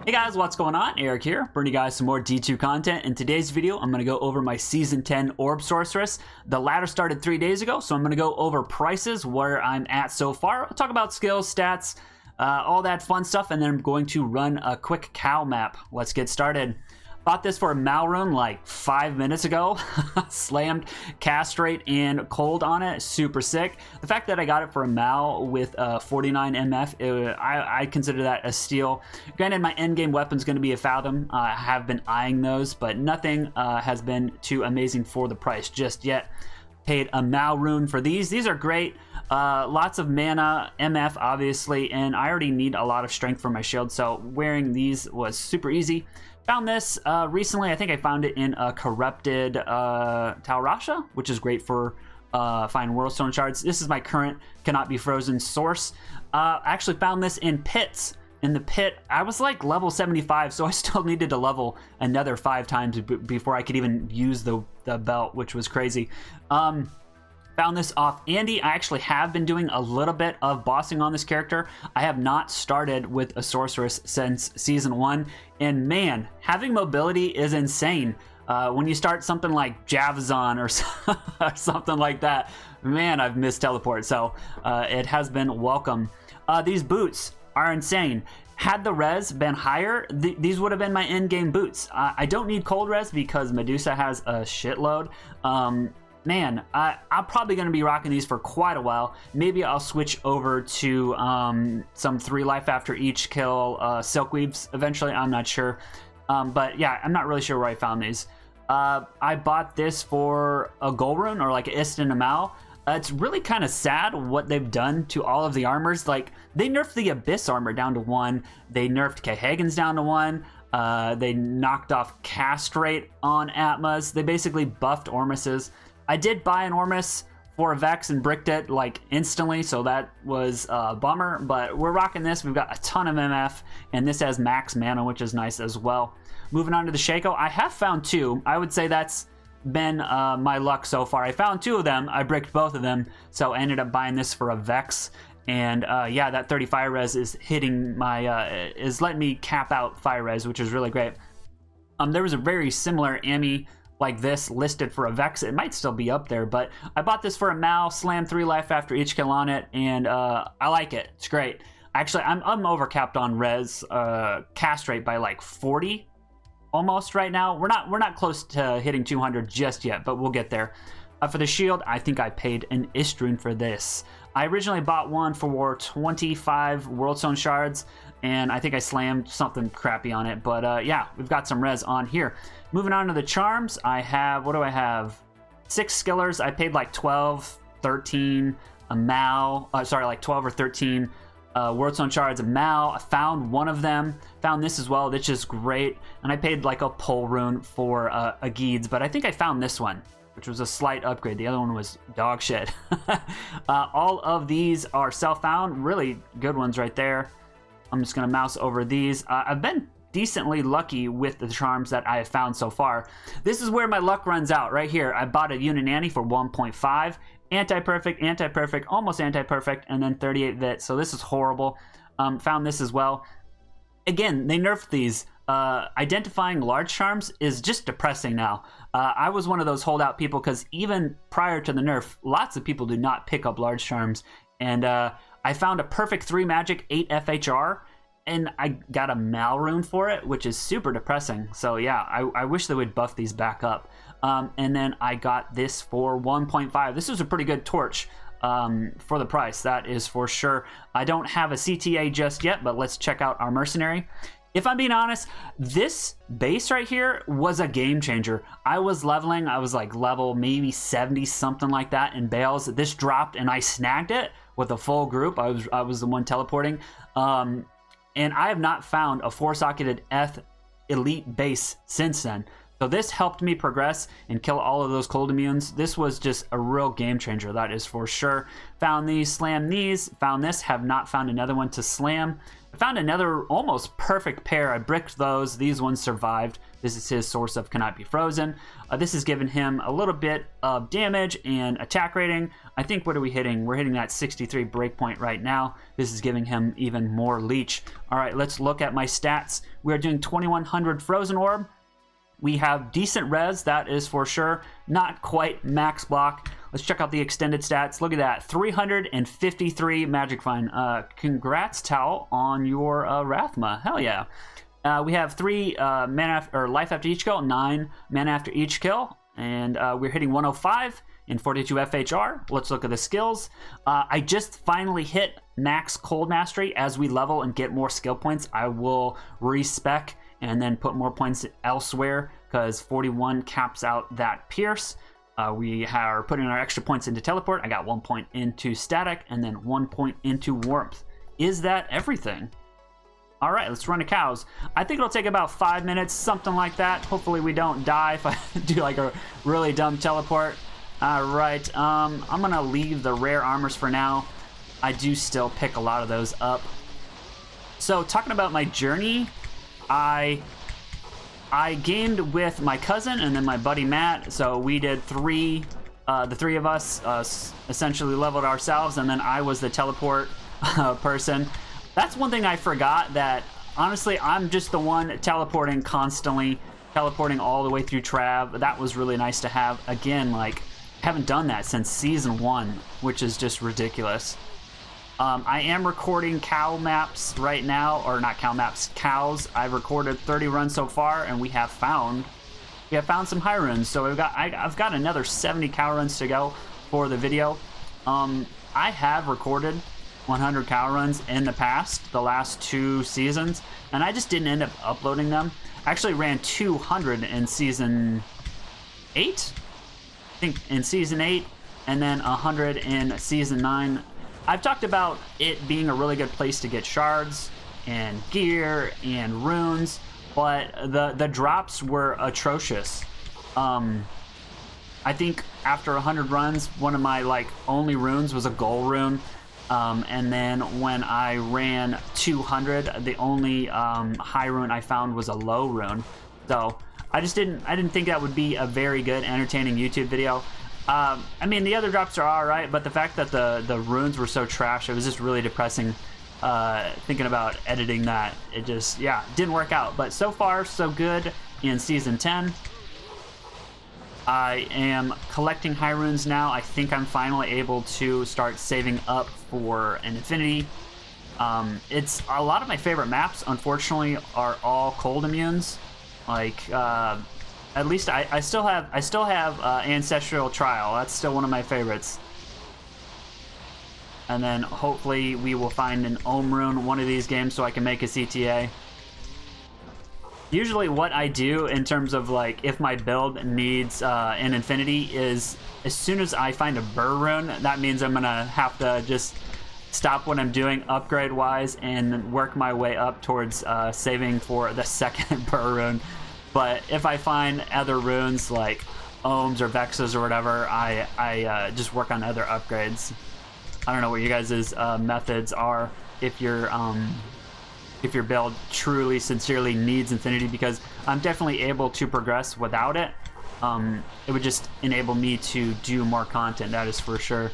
Hey guys, what's going on? Eric here, bringing you guys some more D2 content. In today's video, I'm going to go over my Season 10 Orb Sorceress. The ladder started 3 days ago, so I'm going to go over prices, where I'm at so far. I'll talk about skills, stats, all that fun stuff, and then I'm going to run a quick cow map. Let's get started. Bought this for a Malrune like 5 minutes ago. Slammed castrate and cold on it. Super sick. The fact that I got it for a Mal with 49 MF, I consider that a steal. Granted, my endgame weapon's going to be a Fathom. I have been eyeing those, but nothing has been too amazing for the price just yet. Paid a Malrune for these. These are great. Lots of mana, MF obviously, and I already need a lot of strength for my shield, so wearing these was super easy. Found this recently. I think I found it in a corrupted Talrasha, which is great for finding World Stone shards. This is my current cannot be frozen source. I actually found this in pits. In the pit, I was like level 75, so I still needed to level another 5 times before I could even use the belt, which was crazy. Found this off Andy. I actually have been doing a little bit of bossing on this character. I have not started with a sorceress since Season 1, and man, having mobility is insane. When you start something like Javazon or something like that, man, I've missed teleport, so it has been welcome. These boots are insane. Had the res been higher, these would have been my in-game boots. I don't need cold res because Medusa has a shitload. Man, I'm probably going to be rocking these for quite a while. Maybe I'll switch over to some 3 life after each kill Silkweaves eventually. I'm not sure. But yeah, I'm not really sure where I found these. I bought this for a gold rune or like an Istin Amal. It's really kind of sad what they've done to all of the armors. Like, they nerfed the Abyss armor down to 1. They nerfed Kahagan's down to 1. They knocked off cast rate on Atma's. They basically buffed Ormus's. I did buy an Ormus for a Vex and bricked it like instantly, so that was a bummer, but we're rocking this. We've got a ton of MF, and this has max mana, which is nice as well. Moving on to the Shaco, I have found 2. I would say that's been my luck so far. I found 2 of them, I bricked both of them, so I ended up buying this for a Vex, and yeah, that 30 fire res is hitting my, is letting me cap out fire res, which is really great. There was a very similar Ami like this listed for a Vex. It might still be up there, but I bought this for a Mal, slammed 3 life after each kill on it, and I like it. It's great. Actually, I'm overcapped on res cast rate by like 40 almost right now. We're not close to hitting 200 just yet, but we'll get there. For the shield, I think I paid an Istrun for this. I originally bought one for 25 World Stone shards, and I think I slammed something crappy on it, but yeah, we've got some res on here. Moving on to the charms, I have, what do I have? 6 skillers. I paid like 12, 13 a Mal, sorry, like 12 or 13 World Stone shards a Mal. I found one of them, found this as well, that's just great, and I paid like a pole rune for a Geeds, but I think I found this one, which was a slight upgrade. The other one was dog shit. All of these are self-found, really good ones right there. I'm just gonna mouse over these. I've been decently lucky with the charms that I have found so far. This is where my luck runs out, right here. I bought a Unanani for 1.5, anti-perfect, anti-perfect, almost anti-perfect, and then 38 vit, so this is horrible. Found this as well. Again, they nerfed these. Identifying large charms is just depressing now. I was one of those holdout people because even prior to the nerf, lots of people do not pick up large charms, and I found a perfect 3 magic, 8 FHR, and I got a Malrune for it, which is super depressing. So yeah, I wish they would buff these back up. And then I got this for 1.5. This was a pretty good torch for the price, that is for sure. I don't have a CTA just yet, but let's check out our mercenary. If I'm being honest, this base right here was a game changer. I was leveling, I was like level maybe 70, something like that in Bales. This dropped and I snagged it with a full group. I was the one teleporting. And I have not found a 4-socketed elite base since then. So this helped me progress and kill all of those cold immunes. This was just a real game changer, that is for sure. Found these, slammed these, found this, have not found another one to slam. I found another almost perfect pair. I bricked those. These ones survived. This is his source of cannot be frozen. This has given him a little bit of damage and attack rating. I think, what are we hitting? We're hitting that 63 breakpoint right now. This is giving him even more leech. All right, let's look at my stats. We are doing 2100 frozen orb. We have decent res, that is for sure. Not quite max block. Let's check out the extended stats. Look at that, 353 magic find. Congrats, Tao, on your Rathma. Hell yeah. We have 3 life after each kill, 9 mana after each kill, and we're hitting 105 in 42 FHR. Let's look at the skills. I just finally hit max cold mastery. As we level and get more skill points, I will respec and then put more points elsewhere, because 41 caps out that pierce. We are putting our extra points into teleport. I got 1 point into static and then 1 point into warmth. Is that everything? All right, let's run to cows. I think it'll take about 5 minutes, something like that. Hopefully we don't die if I do like a really dumb teleport. All right, I'm gonna leave the rare armors for now. I do still pick a lot of those up. So talking about my journey, I gamed with my cousin and then my buddy Matt. So we did the 3 of us essentially leveled ourselves, and then I was the teleport person. That's one thing I forgot, that honestly I'm just the one teleporting constantly, teleporting all the way through Trav. That was really nice to have. Again, like, haven't done that since season 1, which is just ridiculous. I am recording cow maps right now, or not cow maps, cows. I've recorded 30 runs so far, and we have found some high runs. So I've got another 70 cow runs to go for the video. I have recorded 100 cow runs in the past, the last 2 seasons, and I just didn't end up uploading them. I actually ran 200 in season 8, I think in season 8, and then 100 in season 9. I've talked about it being a really good place to get shards and gear and runes, but the drops were atrocious. I think after 100 runs, one of my only runes was a gold rune. And then when I ran 200, the only high rune I found was a low rune. So I didn't think that would be a very good, entertaining YouTube video. I mean, the other drops are alright, but the fact that the runes were so trash, it was just really depressing thinking about editing that. It just, yeah, didn't work out. But so far, so good in Season 10. I am collecting high runes now. I think I'm finally able to start saving up for an infinity. It's a lot of my favorite maps, unfortunately, are all cold immunes. At least I still have Ancestral Trial. That's still one of my favorites. And then hopefully we will find an Ohm rune one of these games so I can make a CTA. Usually what I do in terms of if my build needs an infinity is, as soon as I find a Burr rune, that means I'm gonna have to just stop what I'm doing upgrade wise and work my way up towards saving for the second Burr rune. But if I find other runes like Ohms or Vexes or whatever, I just work on other upgrades. I don't know what you guys' methods are if your build truly, sincerely needs infinity, because I'm definitely able to progress without it. It would just enable me to do more content, that is for sure.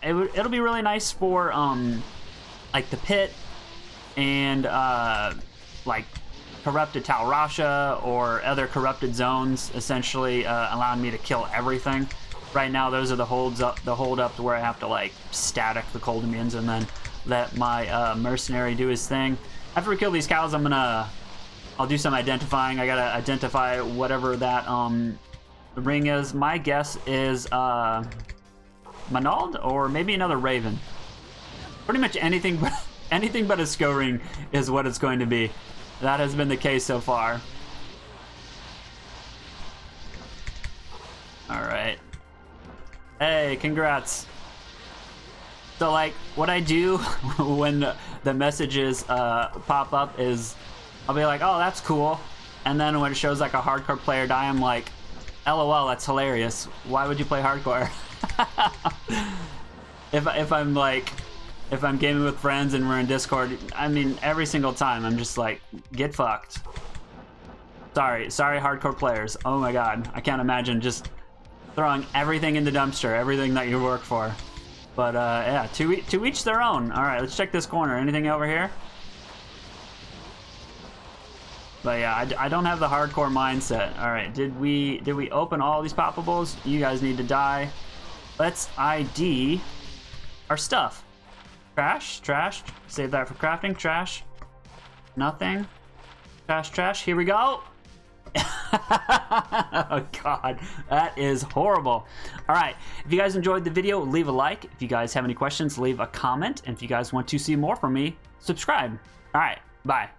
It'll be really nice for the pit and corrupted Tal Rasha or other corrupted zones, essentially allowing me to kill everything. Right now, those are the hold up to where I have to static the cold immunes and then let my mercenary do his thing. After we kill these cows, I'll do some identifying. I gotta identify whatever that ring is. My guess is Manald or maybe another Raven. Pretty much anything but a Sko ring is what it's going to be. That has been the case so far. All right. Hey, congrats. So what I do when the messages pop up is I'll be like, oh, that's cool. And then when it shows a hardcore player die, I'm like, LOL, that's hilarious. Why would you play hardcore? if I'm gaming with friends and we're in Discord, I mean, every single time I'm just like, get fucked. Sorry, hardcore players. Oh my god, I can't imagine just throwing everything in the dumpster, everything that you work for. But yeah, to each their own. All right, let's check this corner. Anything over here? But yeah, I don't have the hardcore mindset. All right, did we open all these poppables? You guys need to die. Let's ID our stuff. Trash. Save that for crafting. Trash. Nothing. Trash. Here we go. Oh god, that is horrible. All right, if you guys enjoyed the video, leave a like. If you guys have any questions, leave a comment. And if you guys want to see more from me, subscribe. All right, bye.